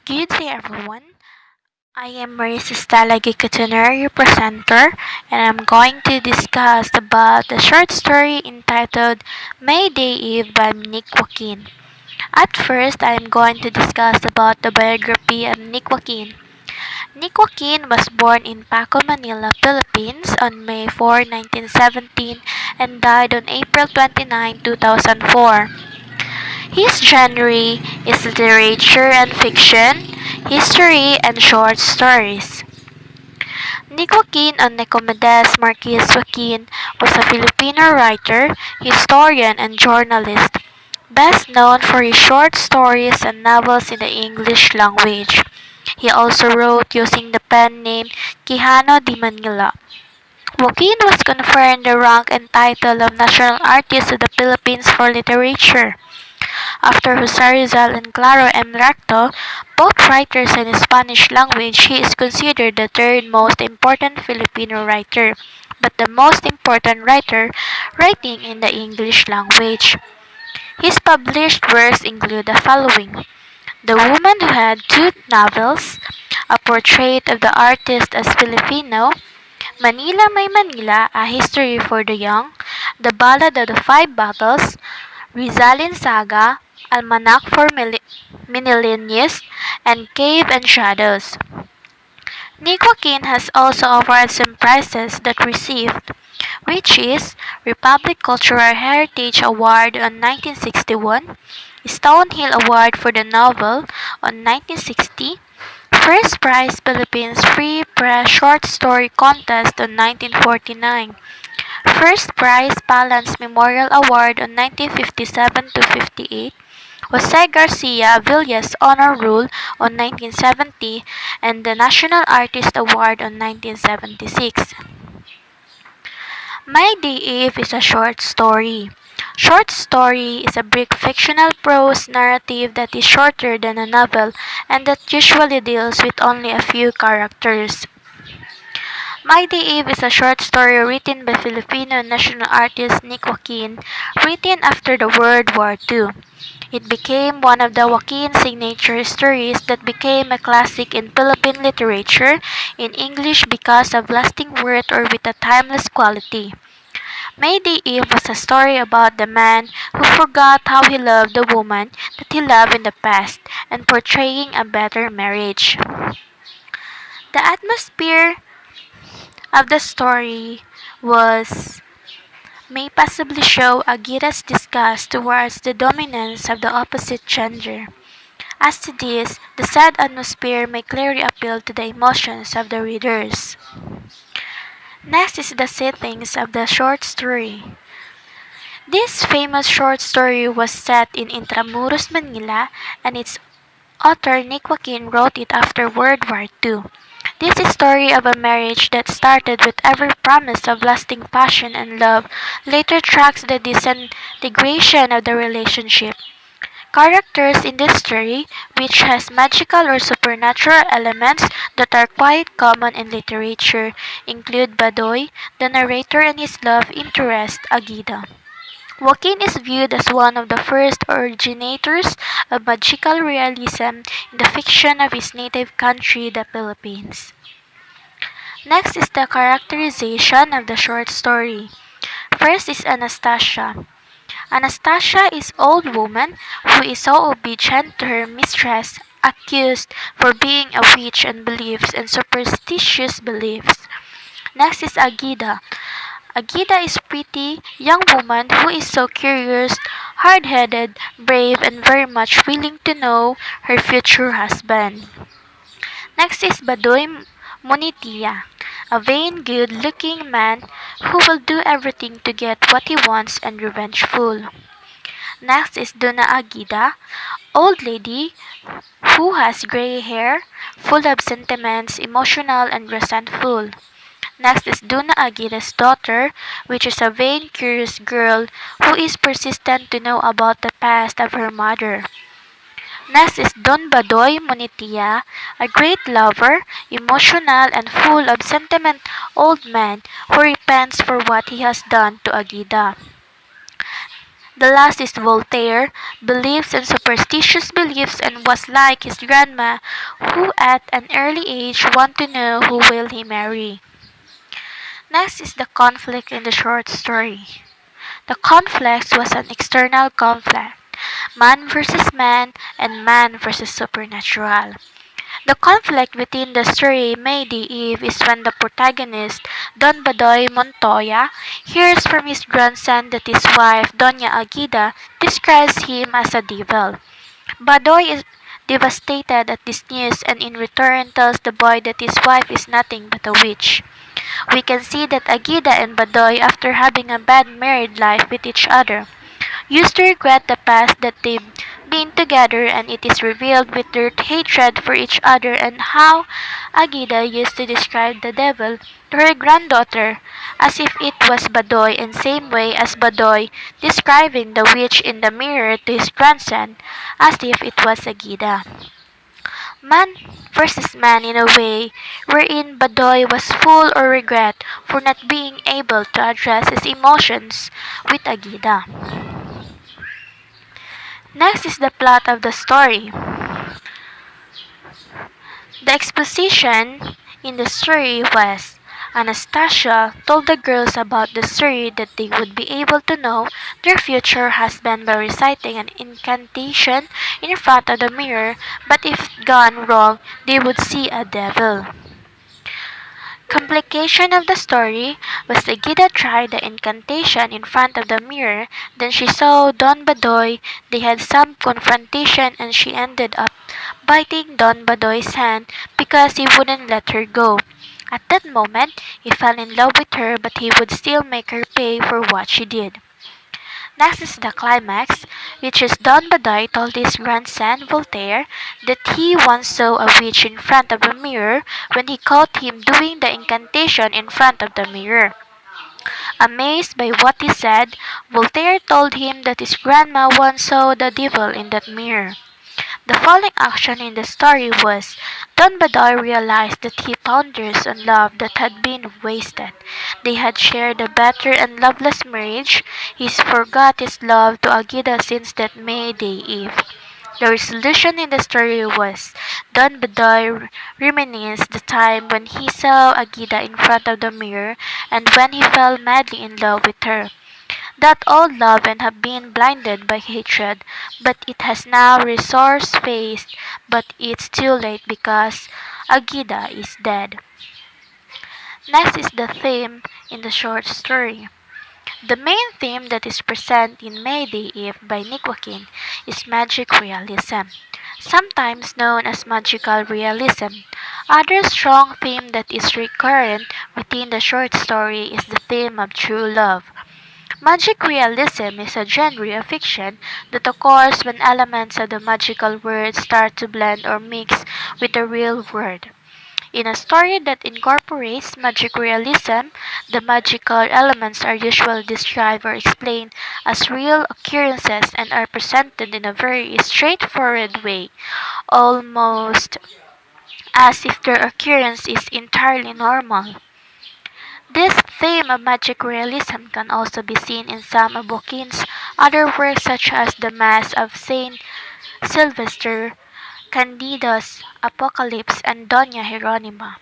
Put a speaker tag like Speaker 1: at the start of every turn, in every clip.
Speaker 1: Good day, everyone. I am Marisa Stalagi Cotoner, your presenter, and I'm going to discuss about the short story entitled May Day Eve by Nick Joaquin. At first, I am going to discuss about the biography of Nick Joaquin. Nick Joaquin was born in Paco, Manila, Philippines on May 4, 1917 and died on April 29, 2004. His genre is literature and fiction, history, and short stories. Nick Joaquin o Nicomedes Marquis Joaquin was a Filipino writer, historian, and journalist, best known for his short stories and novels in the English language. He also wrote using the pen name Quijano de Manila. Joaquin was conferred the rank and title of National Artist of the Philippines for Literature. After Jose Rizal and Claro M. Recto, both writers in the Spanish language, he is considered the third most important Filipino writer, but the most important writer writing in the English language. His published works include the following: The Woman Who Had Two Novels, A Portrait of the Artist as Filipino, Manila May Manila, A History for the Young, The Ballad of the Five Battles, Rizalin Saga, Almanac for Millennials, and Cave and Shadows. Nick Joaquin has also awarded some prizes that received, which is Republic Cultural Heritage Award on 1961, Stonehill Award for the Novel on 1960, First Prize Philippines Free Press Short Story Contest on 1949, First Prize Palance Memorial Award on 1957 to 58, Jose Garcia Villas Honor Roll on 1970, and the National Artist Award on 1976. My Day Eve is a short story. Short story is a brief fictional prose narrative that is shorter than a novel and that usually deals with only a few characters. My Day Eve is a short story written by Filipino national artist Nick Joaquin, written after the World War II. It became one of the Joaquin signature stories that became a classic in Philippine literature in English because of lasting worth or with a timeless quality. May Day Eve was a story about the man who forgot how he loved the woman that he loved in the past and portraying a better marriage. The atmosphere of the story was may possibly show Agita's disgust towards the dominance of the opposite gender. As to this, the sad atmosphere may clearly appeal to the emotions of the readers. Next is the settings of the short story. This famous short story was set in Intramuros, Manila, and its author Nick Joaquin wrote it after World War II. This is a story of a marriage that started with every promise of lasting passion and love, later tracks the disintegration of the relationship. Characters in this story, which has magical or supernatural elements that are quite common in literature, include Badoy, the narrator, and his love interest, Agida. Joaquin is viewed as one of the first originators of magical realism in the fiction of his native country, the Philippines. Next is the characterization of the short story. First is Anastasia. Anastasia is old woman who is so obedient to her mistress, accused for being a witch and believes in superstitious beliefs. Next is Agida. Agida is pretty young woman who is so curious, hard-headed, brave, and very much willing to know her future husband. Next is Badoy Munitia, a vain, good-looking man who will do everything to get what he wants and revengeful. Next is Duna Agida, old lady who has gray hair, full of sentiments, emotional and resentful. Next is Duna Agida's daughter, which is a vain, curious girl who is persistent to know about the past of her mother. Next is Don Badoy Munitia, a great lover, emotional and full of sentiment old man who repents for what he has done to Agida. The last is Voltaire, believes in superstitious beliefs and was like his grandma, who at an early age want to know who will he marry. Next is the conflict in the short story. The conflict was an external conflict, man versus man and man versus supernatural. The conflict within the story May the Eve is when the protagonist, Don Badoy Montoya, hears from his grandson that his wife, Doña Aguida, describes him as a devil. Badoy is devastated at this news and in return tells the boy that his wife is nothing but a witch. We can see that Aguida and Badoy, after having a bad married life with each other, used to regret the past that they've been together, and it is revealed with their hatred for each other and how Agida used to describe the devil to her granddaughter as if it was Badoy, and same way as Badoy describing the witch in the mirror to his grandson as if it was Agida. Man versus man in a way wherein Badoy was full of regret for not being able to address his emotions with Agida. Next is the plot of the story. The exposition in the story was Anastasia told the girls about the story that they would be able to know their future husband by reciting an incantation in front of the mirror, but if gone wrong, they would see a devil. Complication of the story was the Gida tried the incantation in front of the mirror, then she saw Don Badoy, they had some confrontation and she ended up biting Don Badoy's hand because he wouldn't let her go. At that moment, he fell in love with her but he would still make her pay for what she did. Next is the climax, which is Don Badoy told his grandson Voltaire that he once saw a witch in front of a mirror when he caught him doing the incantation in front of the mirror. Amazed by what he said, Voltaire told him that his grandma once saw the devil in that mirror. The following action in the story was Don Badoy realized that he pondered on love that had been wasted. They had shared a better and loveless marriage. He forgot his love to Agida since that May Day Eve. The resolution in the story was Don Badoy reminisced the time when he saw Agida in front of the mirror and when he fell madly in love with her. That old love and have been blinded by hatred, but it has now resource-faced, but it's too late because Agida is dead. Next is the theme in the short story. The main theme that is present in May Day Eve by Nick Joaquin is magic realism, sometimes known as magical realism. Other strong theme that is recurrent within the short story is the theme of true love. Magic realism is a genre of fiction that occurs when elements of the magical world start to blend or mix with the real world. In a story that incorporates magic realism, the magical elements are usually described or explained as real occurrences and are presented in a very straightforward way, almost as if their occurrence is entirely normal. This theme of magic realism can also be seen in some of Joaquin's other works such as The Mass of Saint Sylvester, Candida's Apocalypse, and Doña Hieronima.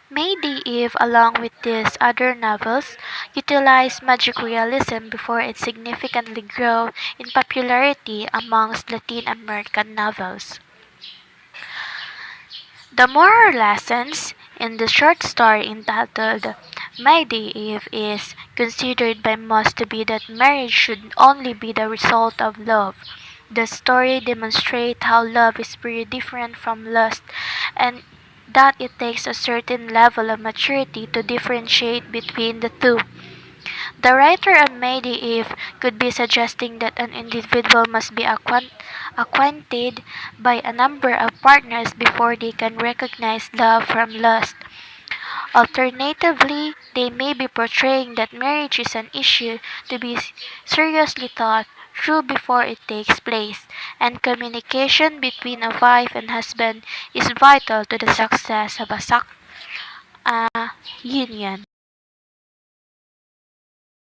Speaker 1: May the Eve, along with these other novels, utilized magic realism before it significantly grew in popularity amongst Latin American novels. The moral lessons in the short story entitled My Day Eve is considered by most to be that marriage should only be the result of love. The story demonstrates how love is very different from lust and that it takes a certain level of maturity to differentiate between the two. The writer of May the Eve could be suggesting that an individual must be acquainted by a number of partners before they can recognize love from lust. Alternatively, they may be portraying that marriage is an issue to be seriously thought through before it takes place, and communication between a wife and husband is vital to the success of a union.